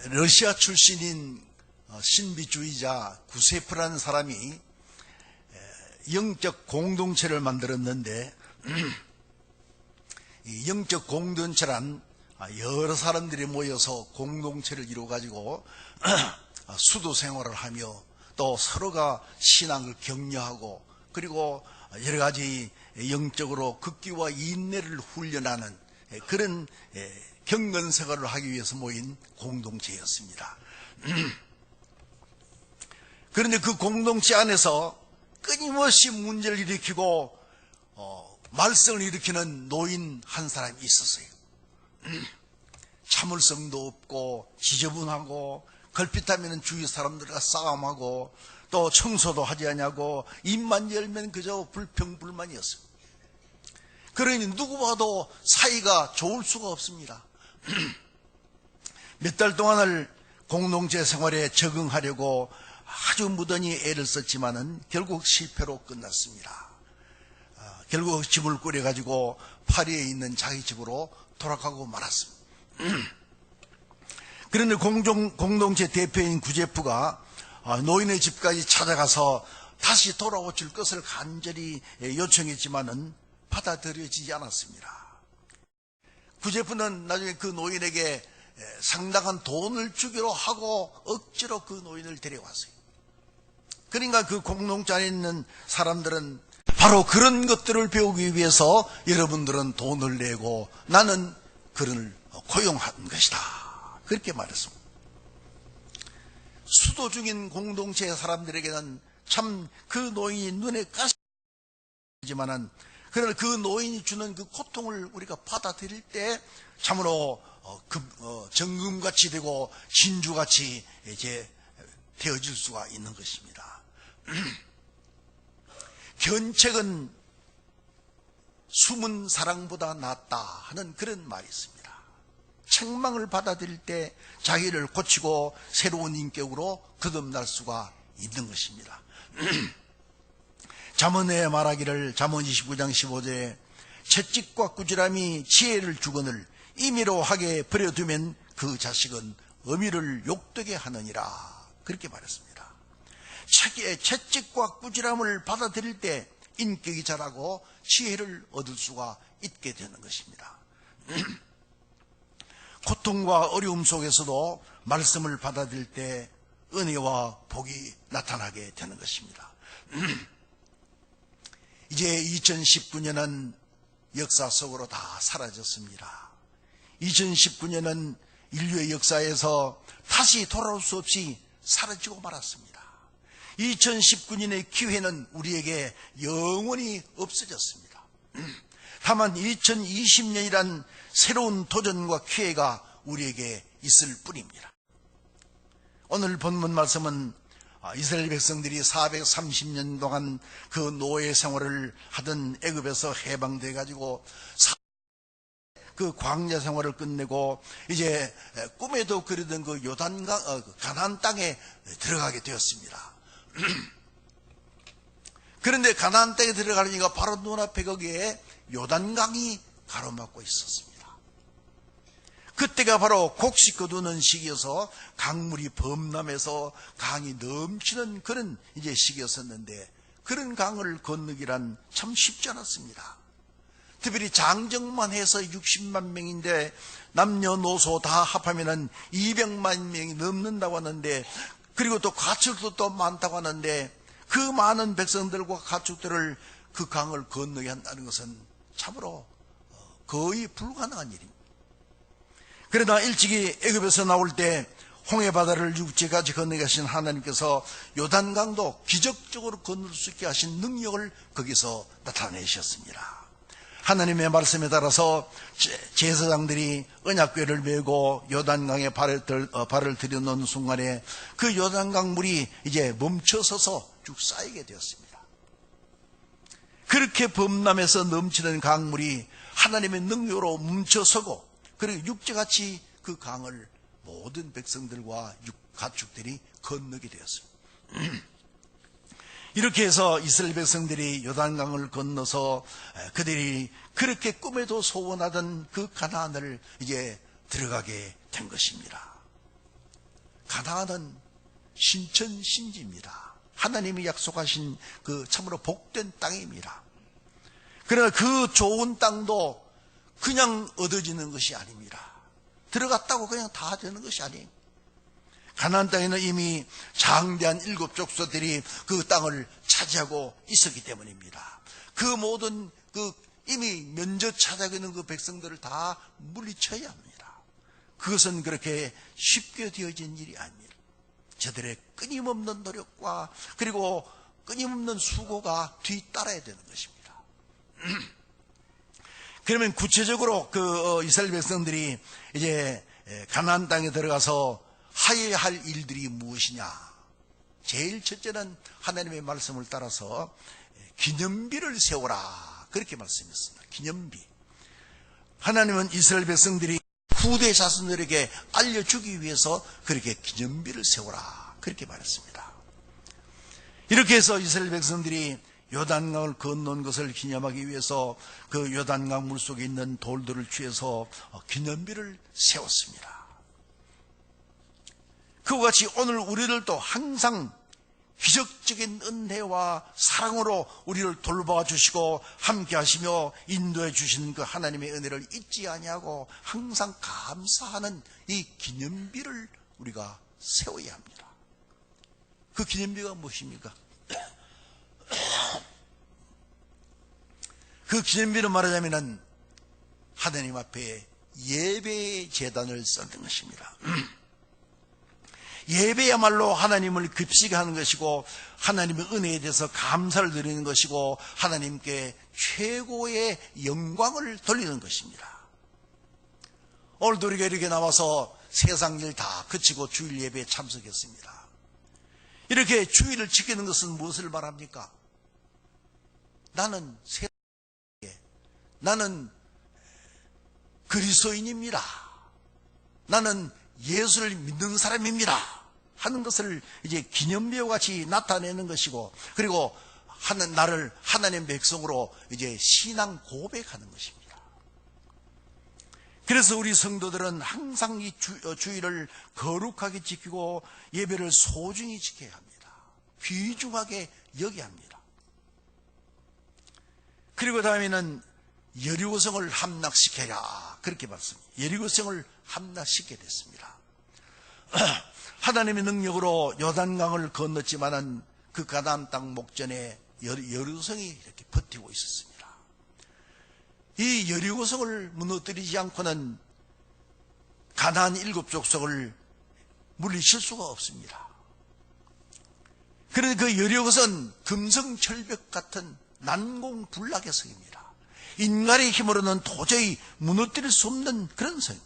러시아 출신인 신비주의자 구세프라는 사람이 영적 공동체를 만들었는데, 이 영적 공동체란 여러 사람들이 모여서 공동체를 이루어가지고 수도 생활을 하며 또 서로가 신앙을 격려하고, 그리고 여러 가지 영적으로 극기와 인내를 훈련하는 그런 경건 생활을 하기 위해서 모인 공동체였습니다. 그런데 그 공동체 안에서 끊임없이 문제를 일으키고 말썽을 일으키는 노인 한 사람이 있었어요. 참을성도 없고 지저분하고, 걸핏하면 주위 사람들과 싸움하고, 또 청소도 하지 않냐고, 입만 열면 그저 불평불만이었어요. 그러니 누구 봐도 사이가 좋을 수가 없습니다. 몇 달 동안을 공동체 생활에 적응하려고 아주 무던히 애를 썼지만은 결국 실패로 끝났습니다. 결국 집을 꾸려가지고 파리에 있는 자기 집으로 돌아가고 말았습니다. 그런데 공동체 대표인 구제프가 노인의 집까지 찾아가서 다시 돌아오실 것을 간절히 요청했지만은 받아들여지지 않았습니다. 구제프는 나중에 그 노인에게 상당한 돈을 주기로 하고 억지로 그 노인을 데려왔어요. 그러니까 그 공동체 안에 있는 사람들은 바로 그런 것들을 배우기 위해서 여러분들은 돈을 내고 나는 그를 고용한 것이다, 그렇게 말했습니다. 수도 중인 공동체의 사람들에게는 참 그 노인이 눈에 가시지만은, 그러나 그 노인이 주는 그 고통을 우리가 받아들일 때 참으로 정금같이 되고 진주같이 이제 되어질 수가 있는 것입니다. 견책은 숨은 사랑보다 낫다 하는 그런 말이 있습니다. 책망을 받아들일 때 자기를 고치고 새로운 인격으로 거듭날 수가 있는 것입니다. 잠언에 말하기를, 잠언 29장 15절에 채찍과 꾸지람이 지혜를 주거늘 임의로 하게 버려두면 그 자식은 어미를 욕되게 하느니라, 그렇게 말했습니다. 채찍과 꾸지람을 받아들일 때 인격이 자라고 지혜를 얻을 수가 있게 되는 것입니다. 고통과 어려움 속에서도 말씀을 받아들일 때 은혜와 복이 나타나게 되는 것입니다. 이제 2019년은 역사 속으로 다 사라졌습니다. 2019년은 인류의 역사에서 다시 돌아올 수 없이 사라지고 말았습니다. 2019년의 기회는 우리에게 영원히 없어졌습니다. 다만 2020년이란 새로운 도전과 기회가 우리에게 있을 뿐입니다. 오늘 본문 말씀은 이스라엘 백성들이 430년 동안 그 노예 생활을 하던 애굽에서 해방돼 가지고 그 광야 생활을 끝내고 이제 꿈에도 그리던 그 요단강, 가나안 땅에 들어가게 되었습니다. 그런데 가나안 땅에 들어가려니까 바로 눈앞에 거기에 요단강이 가로막고 있었습니다. 그때가 바로 곡식 거두는 시기여서 강물이 범람해서 강이 넘치는 그런 이제 시기였었는데, 그런 강을 건너기란 참 쉽지 않았습니다. 특별히 장정만 해서 60만 명인데 남녀노소 다 합하면은 200만 명이 넘는다고 하는데, 그리고 또 가축도 또 많다고 하는데, 그 많은 백성들과 가축들을 그 강을 건너게 한다는 것은 참으로 거의 불가능한 일입니다. 그러나 일찍이 애굽에서 나올 때 홍해바다를 육지까지 건너게 하신 하나님께서 요단강도 기적적으로 건널 수 있게 하신 능력을 거기서 나타내셨습니다. 하나님의 말씀에 따라서 제사장들이 언약궤를 메고 요단강에 발을 들여놓는 순간에 그 요단강 물이 이제 멈춰서서 쭉 쌓이게 되었습니다. 그렇게 범람해서 넘치는 강물이 하나님의 능력으로 멈춰서고, 그리고 육지같이 그 강을 모든 백성들과 가축들이 건너게 되었습니다. 이렇게 해서 이스라엘 백성들이 요단강을 건너서 그들이 그렇게 꿈에도 소원하던 그 가나안을 이제 들어가게 된 것입니다. 가나안은 신천신지입니다. 하나님이 약속하신 그 참으로 복된 땅입니다. 그러나 그 좋은 땅도 그냥 얻어지는 것이 아닙니다. 들어갔다고 그냥 다 되는 것이 아니에요. 가나안 땅에는 이미 장대한 7 족속들이 그 땅을 차지하고 있었기 때문입니다. 그 모든 이미 면접 차지하고 있는 그 백성들을 다 물리쳐야 합니다. 그것은 그렇게 쉽게 되어진 일이 아닙니다. 저들의 끊임없는 노력과 그리고 끊임없는 수고가 뒤따라야 되는 것입니다. 그러면 구체적으로 이스라엘 백성들이 이제 가나안 땅에 들어가서 하여야 할 일들이 무엇이냐? 제일 첫째는 하나님의 말씀을 따라서 기념비를 세워라, 그렇게 말씀했습니다. 기념비. 하나님은 이스라엘 백성들이 후대 자손들에게 알려주기 위해서 그렇게 기념비를 세워라, 그렇게 말했습니다. 이렇게 해서 이스라엘 백성들이 요단강을 건넌 것을 기념하기 위해서 그 요단강 물속에 있는 돌들을 취해서 기념비를 세웠습니다. 그와 같이 오늘 우리들도 항상 기적적인 은혜와 사랑으로 우리를 돌봐 주시고 함께 하시며 인도해 주시는 그 하나님의 은혜를 잊지 아니하고 항상 감사하는 이 기념비를 우리가 세워야 합니다. 그 기념비가 무엇입니까? 그 기념비는 말하자면 하나님 앞에 예배의 제단을 쌓는 것입니다. 예배야말로 하나님을 급식게 하는 것이고 하나님의 은혜에 대해서 감사를 드리는 것이고 하나님께 최고의 영광을 돌리는 것입니다. 오늘도 우리가 이렇게 나와서 세상 일 다 그치고 주일 예배에 참석했습니다. 이렇게 주일을 지키는 것은 무엇을 말합니까? 나는 그리스도인입니다. 나는 예수를 믿는 사람입니다 하는 것을 이제 기념비와 같이 나타내는 것이고, 그리고 나를 하나님의 백성으로 이제 신앙 고백하는 것입니다. 그래서 우리 성도들은 항상 이 주일을 거룩하게 지키고 예배를 소중히 지켜야 합니다. 귀중하게 여겨야 합니다. 그리고 다음에는 여리고성을 함락시켜라, 그렇게 말씀합니다. 여리고성을 함락시켜야 됐습니다. 하나님의 능력으로 요단강을 건넜지만은 그 가나안 땅 목전에 여리고성이 이렇게 버티고 있었습니다. 이 여리고성을 무너뜨리지 않고는 가나안 7 족속을 물리칠 수가 없습니다. 그런데 그 여리고성은 금성철벽 같은 난공불락의 성입니다. 인간의 힘으로는 도저히 무너뜨릴 수 없는 그런 성.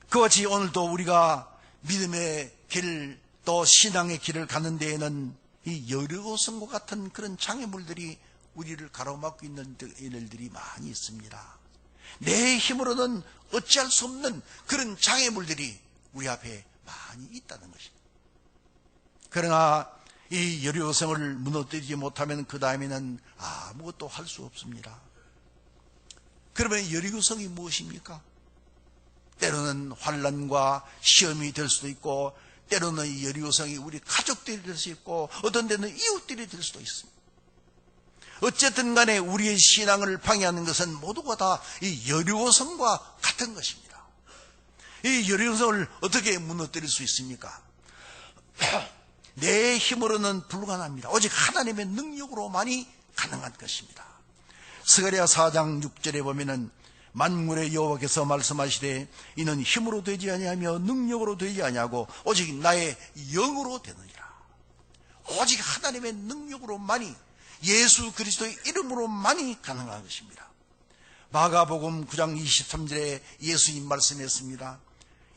그와 같이 오늘도 우리가 믿음의 길, 또 신앙의 길을 가는 데에는 이 여리고성과 같은 그런 장애물들이 우리를 가로막고 있는 일들이 많이 있습니다. 내 힘으로는 어찌할 수 없는 그런 장애물들이 우리 앞에 많이 있다는 것입니다. 그러나 이 여리고성을 무너뜨리지 못하면 그 다음에는 아무것도 할 수 없습니다. 그러면 여리고성이 무엇입니까? 때로는 환난과 시험이 될 수도 있고, 때로는 이 여리고성이 우리 가족들이 될 수 있고, 어떤 데는 이웃들이 될 수도 있습니다. 어쨌든 간에 우리의 신앙을 방해하는 것은 모두가 다 이 여리고성과 같은 것입니다. 이 여리고성을 어떻게 무너뜨릴 수 있습니까? 내 힘으로는 불가능합니다. 오직 하나님의 능력으로만이 가능한 것입니다. 스가랴 4장 6절에 보면은 만군의 여호와께서 말씀하시되 이는 힘으로 되지 아니하며 능력으로 되지 아니하고 오직 나의 영으로 되느니라. 오직 하나님의 능력으로만이, 예수 그리스도의 이름으로만이 가능한 것입니다. 마가복음 9장 23절에 예수님 말씀했습니다.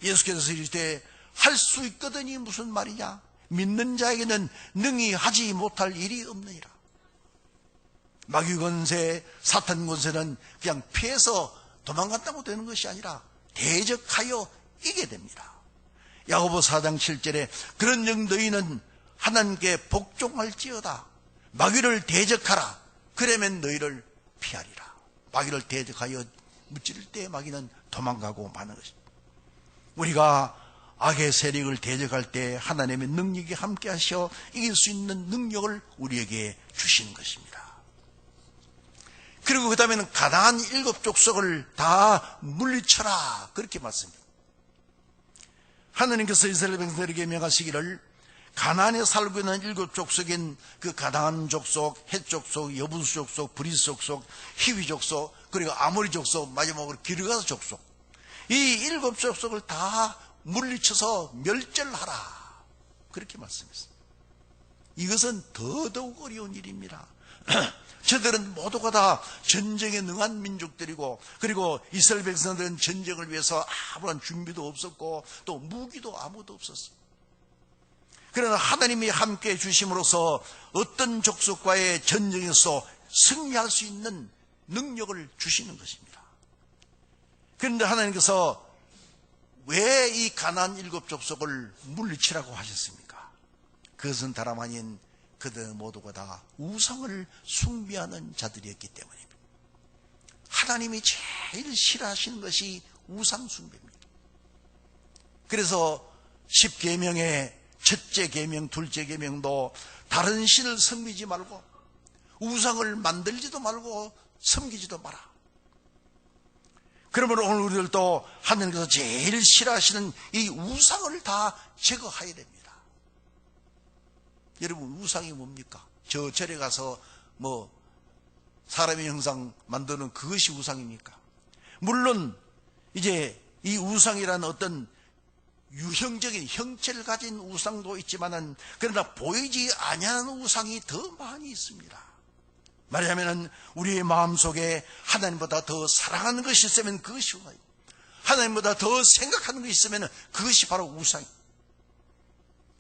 예수께서 이르시되 할 수 있거든이 무슨 말이냐? 믿는 자에게는 능히 하지 못할 일이 없느니라. 마귀 권세, 사탄 권세는 그냥 피해서 도망갔다고 되는 것이 아니라 대적하여 이게 됩니다. 야고보 4장 7절에 그런즉 너희는 하나님께 복종할지어다. 마귀를 대적하라. 그러면 너희를 피하리라. 마귀를 대적하여 무찌를 때 마귀는 도망가고 마는 것입니다. 우리가 악의 세력을 대적할 때 하나님의 능력이 함께 하셔 이길 수 있는 능력을 우리에게 주시는 것입니다. 그리고 그 다음에는 가나안 7족속을 다 물리쳐라 그렇게 말씀합니다. 하나님께서 이스라엘 백성들에게 명하시기를 가나안에 살고 있는 7족속인 그 가나안 족속, 헷 족속, 여부스 족속, 브리스 족속, 히위 족속, 그리고 아모리 족속, 마지막으로 기르가스 족속, 이 7족속을 다 물리쳐서 멸절하라 그렇게 말씀했습니다. 이것은 더더욱 어려운 일입니다. 저들은 모두가 다 전쟁에 능한 민족들이고, 그리고 이스라엘 백성들은 전쟁을 위해서 아무런 준비도 없었고 또 무기도 아무도 없었습니다. 그러나 하나님이 함께 주심으로써 어떤 족속과의 전쟁에서 승리할 수 있는 능력을 주시는 것입니다. 그런데 하나님께서 왜 이 가나안 7족속을 물리치라고 하셨습니까? 그것은 다름 아닌 그들 모두가 다 우상을 숭배하는 자들이었기 때문입니다. 하나님이 제일 싫어하시는 것이 우상 숭배입니다. 그래서 10계명의 첫째 계명, 둘째 계명도 다른 신을 섬기지 말고 우상을 만들지도 말고 섬기지도 마라. 그러므로 오늘 우리들도 하나님께서 제일 싫어하시는 이 우상을 다 제거해야 됩니다. 여러분, 우상이 뭡니까? 저 절에 가서 사람의 형상 만드는 그것이 우상입니까? 물론 이제 이 우상이라는 어떤 유형적인 형체를 가진 우상도 있지만은, 그러나 보이지 아니하는 우상이 더 많이 있습니다. 말하자면 우리의 마음속에 하나님보다 더 사랑하는 것이 있으면 그것이 우상이고, 하나님보다 더 생각하는 것이 있으면 그것이 바로 우상이고,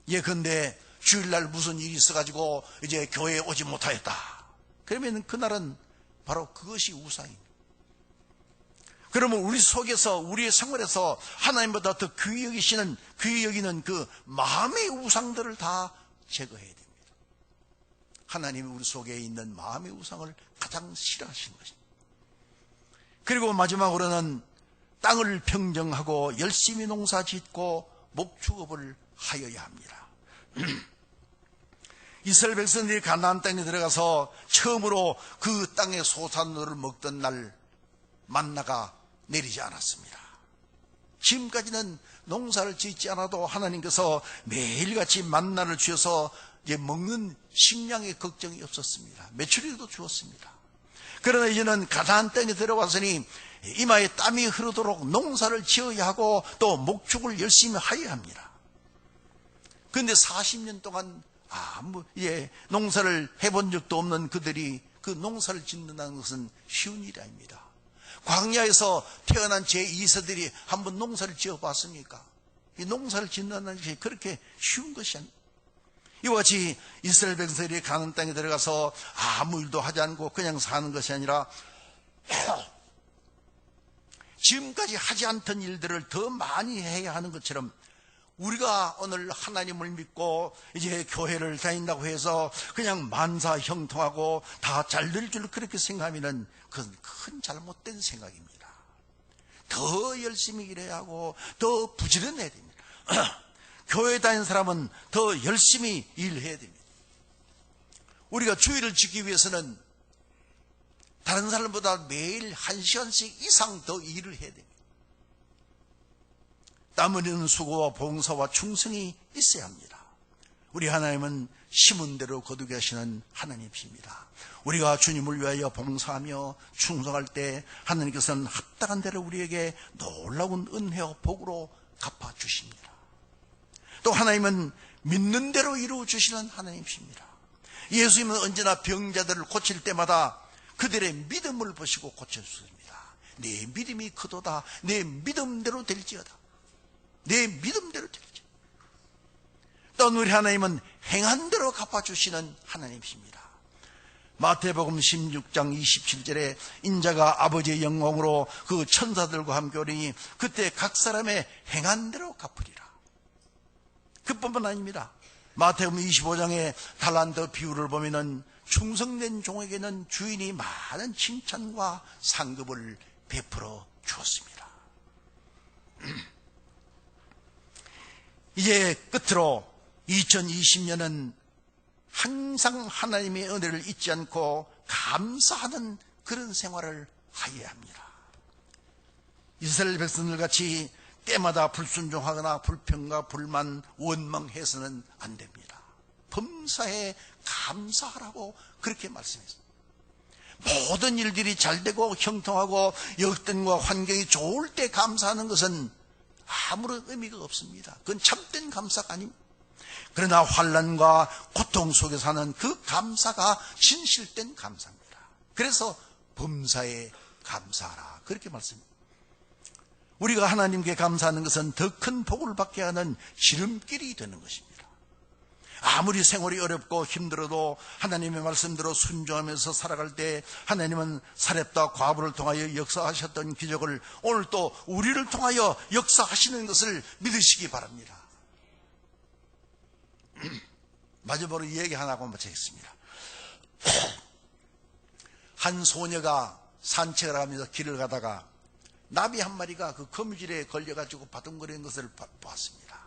예컨대 주일날 무슨 일이 있어가지고 이제 교회에 오지 못하였다. 그러면 그날은 바로 그것이 우상입니다. 그러면 우리 속에서, 우리의 생활에서 하나님보다 더 귀히 여기는 그 마음의 우상들을 다 제거해야 됩니다. 하나님이 우리 속에 있는 마음의 우상을 가장 싫어하시는 것입니다. 그리고 마지막으로는 땅을 평정하고 열심히 농사 짓고 목축업을 하여야 합니다. 이스라엘 백성들이 가나안 땅에 들어가서 처음으로 그 땅의 소산물을 먹던 날 만나가 내리지 않았습니다. 지금까지는 농사를 짓지 않아도 하나님께서 매일같이 만나를 주셔서 이제 먹는 식량의 걱정이 없었습니다. 메추리도 주었습니다. 그러나 이제는 가나안 땅에 들어와서니 이마에 땀이 흐르도록 농사를 지어야 하고 또 목축을 열심히 하여야 합니다. 그런데 40년 동안 농사를 해본 적도 없는 그들이 그 농사를 짓는다는 것은 쉬운 일이 아닙니다. 광야에서 태어난 제 2세들이 한번 농사를 지어봤습니까? 이 농사를 짓는다는 것이 그렇게 쉬운 것이 아닙니다. 이와 같이 이스라엘 백성들이 가나안 땅에 들어가서 아무 일도 하지 않고 그냥 사는 것이 아니라 지금까지 하지 않던 일들을 더 많이 해야 하는 것처럼, 우리가 오늘 하나님을 믿고 이제 교회를 다닌다고 해서 그냥 만사 형통하고 다 잘 될 줄 그렇게 생각하면 그건 큰 잘못된 생각입니다. 더 열심히 일해야 하고 더 부지런해야 됩니다. 교회 다니는 사람은 더 열심히 일해야 됩니다. 우리가 주의를 지키기 위해서는 다른 사람보다 매일 1시간씩 이상 더 일을 해야 됩니다. 땀 흘리는 수고와 봉사와 충성이 있어야 합니다. 우리 하나님은 심은 대로 거두게 하시는 하나님이십니다. 우리가 주님을 위하여 봉사하며 충성할 때 하나님께서는 합당한 대로 우리에게 놀라운 은혜와 복으로 갚아주십니다. 또 하나님은 믿는 대로 이루어주시는 하나님이십니다. 예수님은 언제나 병자들을 고칠 때마다 그들의 믿음을 보시고 고쳐주십니다. 내 믿음이 크도다. 내 믿음대로 될지어다. 내 믿음대로 될지. 또 우리 하나님은 행한 대로 갚아주시는 하나님이십니다. 마태복음 16장 27절에 인자가 아버지의 영광으로 그 천사들과 함께 오리니 그때 각 사람의 행한 대로 갚으리라. 그뿐만 아닙니다. 마태복음 25장의 달란트 비유를 보면은 충성된 종에게는 주인이 많은 칭찬과 상급을 베풀어 주었습니다. 이제 끝으로 2020년은 항상 하나님의 은혜를 잊지 않고 감사하는 그런 생활을 하여야 합니다. 이스라엘 백성들 같이 때마다 불순종하거나 불평과 불만, 원망해서는 안 됩니다. 범사에 감사하라고 그렇게 말씀했습니다. 모든 일들이 잘 되고 형통하고 역등과 환경이 좋을 때 감사하는 것은 아무런 의미가 없습니다. 그건 참된 감사가 아닙니다. 그러나 환난과 고통 속에서 하는 그 감사가 진실된 감사입니다. 그래서 범사에 감사하라 그렇게 말씀합니다. 우리가 하나님께 감사하는 것은 더 큰 복을 받게 하는 지름길이 되는 것입니다. 아무리 생활이 어렵고 힘들어도 하나님의 말씀대로 순종하면서 살아갈 때 하나님은 사렙과 과부를 통하여 역사하셨던 기적을 오늘 또 우리를 통하여 역사하시는 것을 믿으시기 바랍니다. 마지막으로 이야기 하나 하고 마치겠습니다. 한 소녀가 산책을 하면서 길을 가다가 나비 한 마리가 그 거미줄에 걸려가지고 바둥거리는 것을 보았습니다.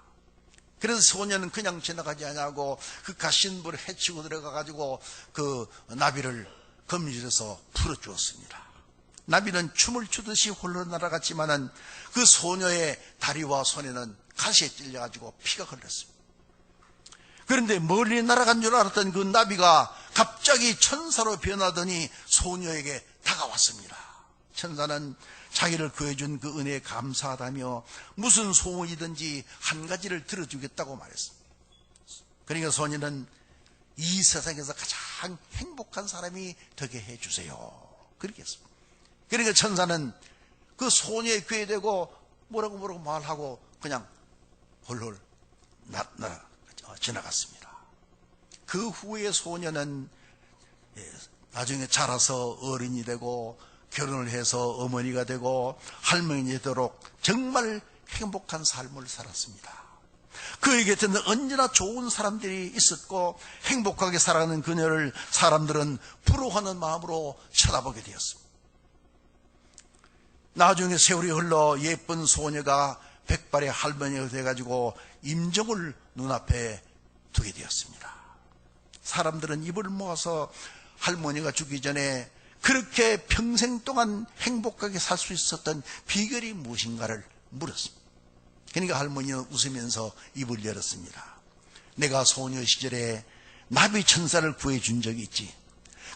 그래서 소녀는 그냥 지나가지 않냐고 그 가신불을 해치고 들어가가지고 그 나비를 거미줄에서 풀어주었습니다. 나비는 춤을 추듯이 홀로 날아갔지만은 그 소녀의 다리와 손에는 가시에 찔려가지고 피가 흘렀습니다. 그런데 멀리 날아간 줄 알았던 그 나비가 갑자기 천사로 변하더니 소녀에게 다가왔습니다. 천사는 자기를 구해준 그 은혜에 감사하다며 무슨 소원이든지 한 가지를 들어주겠다고 말했습니다. 그러니까 소녀는 이 세상에서 가장 행복한 사람이 되게 해주세요 그렇게 했습니다. 그러니까 천사는 그 소녀의 귀에 대고 뭐라고 말하고 그냥 홀홀 지나갔습니다. 그 후에 소녀는 나중에 자라서 어른이 되고 결혼을 해서 어머니가 되고 할머니 되도록 정말 행복한 삶을 살았습니다. 그의 곁에는 언제나 좋은 사람들이 있었고 행복하게 살아가는 그녀를 사람들은 부러워하는 마음으로 쳐다보게 되었습니다. 나중에 세월이 흘러 예쁜 소녀가 백발의 할머니가 돼가지고 임종을 눈앞에 두게 되었습니다. 사람들은 입을 모아서 할머니가 죽기 전에 그렇게 평생 동안 행복하게 살 수 있었던 비결이 무엇인가를 물었습니다. 그러니까 할머니는 웃으면서 입을 열었습니다. 내가 소녀 시절에 나비 천사를 구해준 적이 있지.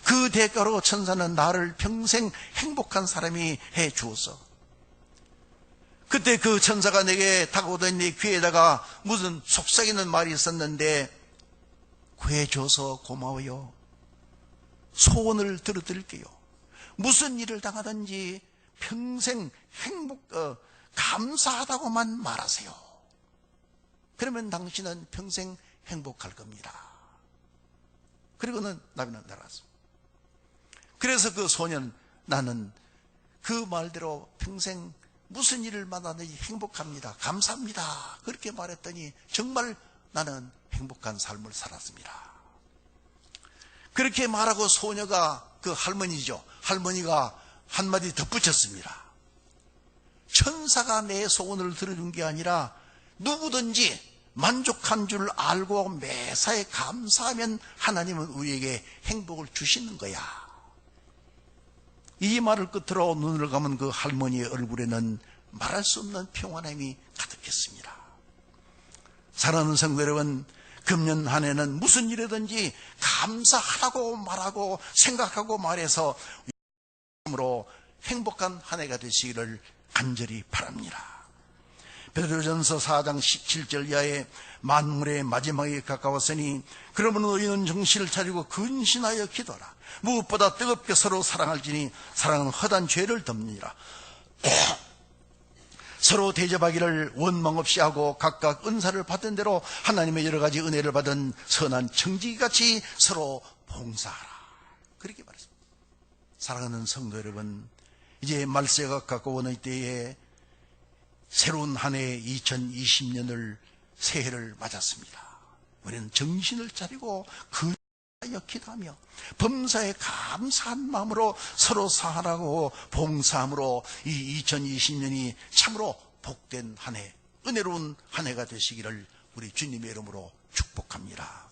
그 대가로 천사는 나를 평생 행복한 사람이 해 주었어. 그때 그 천사가 내게 다가오던 내 귀에다가 무슨 속삭이는 말이 있었는데 구해줘서 고마워요. 소원을 들어드릴게요. 무슨 일을 당하든지 평생 감사하다고만 말하세요. 그러면 당신은 평생 행복할 겁니다. 그리고는 나비는 날아갔습니다. 그래서 그 소년 나는 그 말대로 평생 무슨 일을 만나든지 행복합니다. 감사합니다. 그렇게 말했더니 정말 나는 행복한 삶을 살았습니다. 그렇게 말하고 소녀가 그 할머니죠. 할머니가 한마디 덧붙였습니다. 천사가 내 소원을 들어준 게 아니라 누구든지 만족한 줄 알고 매사에 감사하면 하나님은 우리에게 행복을 주시는 거야. 이 말을 끝으로 눈을 감은 그 할머니의 얼굴에는 말할 수 없는 평안함이 가득했습니다. 사랑하는 성도 여러분, 금년 한 해는 무슨 일이든지 감사하라고 말하고 생각하고 말해서 으로 행복한 한 해가 되시기를 간절히 바랍니다. 베드로전서 4장 17절 이하에 만물의 마지막에 가까웠으니 그러므로 너희는 정신을 차리고 근신하여 기도하라. 무엇보다 뜨겁게 서로 사랑할지니 사랑은 허다한 죄를 덮느니라. 서로 대접하기를 원망 없이 하고 각각 은사를 받은 대로 하나님의 여러 가지 은혜를 받은 선한 청지기같이 서로 봉사하라. 그렇게 말했습니다. 사랑하는 성도 여러분, 이제 말세가 가까워오는 때에 새로운 한 해 2020년을 새해를 맞았습니다. 우리는 정신을 차리고 근하여 기도하며 범사에 감사한 마음으로 서로 사랑하고 봉사함으로 이 2020년이 참으로 복된 한 해, 은혜로운 한 해가 되시기를 우리 주님의 이름으로 축복합니다.